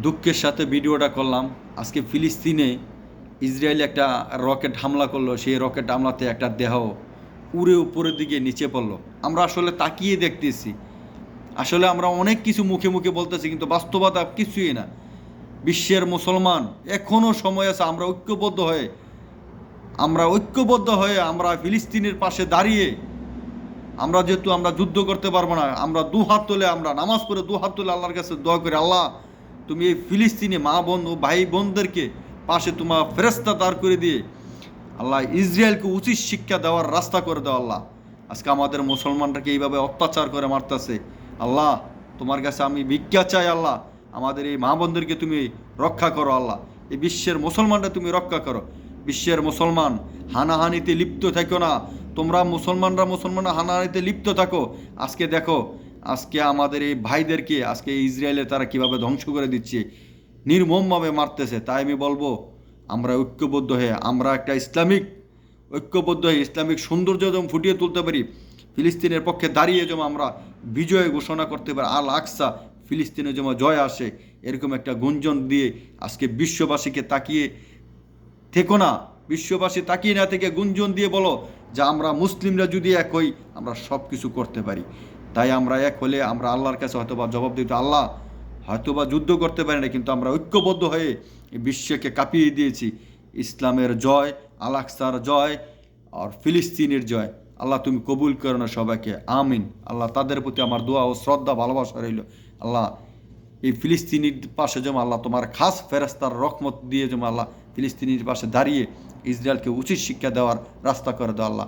দুঃখের সাথে ভিডিওটা করলাম। আজকে ফিলিস্তিনে ইসরায়েল একটা রকেট হামলা করলো, সেই রকেট হামলাতে একটা দেহ উড়ে উপরের দিকে নিচে পড়লো। আমরা আসলে তাকিয়ে দেখতেছি, আসলে আমরা অনেক কিছু মুখে মুখে বলতেছি, কিন্তু বাস্তবতা কিছুই না। বিশ্বের মুসলমান এখনও সময় আছে, আমরা ঐক্যবদ্ধ হয়ে আমরা ফিলিস্তিনের পাশে দাঁড়িয়ে, আমরা যেহেতু আমরা যুদ্ধ করতে পারবো না, আমরা দু হাত তুলে, আমরা নামাজ পড়ে দু হাত তুলে আল্লাহর কাছে দোয়া করি, আল্লাহ তুমি এই ফিলিস্তিনি মা বোন ও ভাই বোনদেরকে পাশে তোমার ফেরেস্তা দাঁড় করে দিয়ে আল্লাহ ইসরায়েলকে উচিত শিক্ষা দেওয়ার রাস্তা করে দাও। আল্লাহ আজকে আমাদের মুসলমানটাকে এইভাবে অত্যাচার করে মারতেছে, আল্লাহ তোমার কাছে আমি ভিক্ষা চাই, আল্লাহ আমাদের এই মা বোনদেরকে তুমি রক্ষা করো, আল্লাহ এই বিশ্বের মুসলমানটা তুমি রক্ষা করো। বিশ্বের মুসলমান হানাহানিতে লিপ্ত থেকো না, তোমরা মুসলমানরা হানাহানিতে লিপ্ত থাকো। আজকে দেখো, আজকে আমাদের এই ভাইদেরকে আজকে ইসরায়েলে তারা কিভাবে ধ্বংস করে দিচ্ছে, নির্মমভাবে মারতেছে। তাই আমি বলবো, আমরা ঐক্যবদ্ধ হয়ে, আমরা একটা ঐক্যবদ্ধ হয়ে ইসলামিক সৌন্দর্য যেমন ফুটিয়ে তুলতে পারি, ফিলিস্তিনের পক্ষে দাঁড়িয়ে যেমন আমরা বিজয় ঘোষণা করতে পারি, আল আকসা ফিলিস্তিনে যেমন জয় আসে, এরকম একটা গুঞ্জন দিয়ে আজকে বিশ্ববাসীকে তাকিয়ে থেকো না, বিশ্ববাসী তাকিয়ে না থেকে গুঞ্জন দিয়ে বলো যে আমরা মুসলিমরা যদি এক হই আমরা সব কিছু করতে পারি। তাই আমরা এক হলে আমরা আল্লাহর কাছে হয়তোবা জবাব দিতে, আল্লাহ হয়তোবা যুদ্ধ করতে পারি না, কিন্তু আমরা ঐক্যবদ্ধ হয়ে বিশ্বকে কাঁপিয়ে দিয়েছি। ইসলামের জয়, আল আকসার জয়, আর ফিলিস্তিনের জয়। আল্লাহ তুমি কবুল করো না সবাইকে, আমিন। আল্লাহ তাদের প্রতি আমার দোয়া ও শ্রদ্ধা ভালোবাসা রইল। আল্লাহ এই ফিলিস্তিনির পাশে যেমন আল্লাহ তোমার খাস ফেরেস্তার রহমত দিয়ে যেমন আল্লাহ ফিলিস্তিনির পাশে দাঁড়িয়ে ইসরায়েলকে উচিত শিক্ষা দেওয়ার রাস্তা করে দাও। আল্লাহ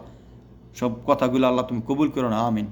সব কথাগুলো আল্লাহ তুমি কবুল করো না, আমিন।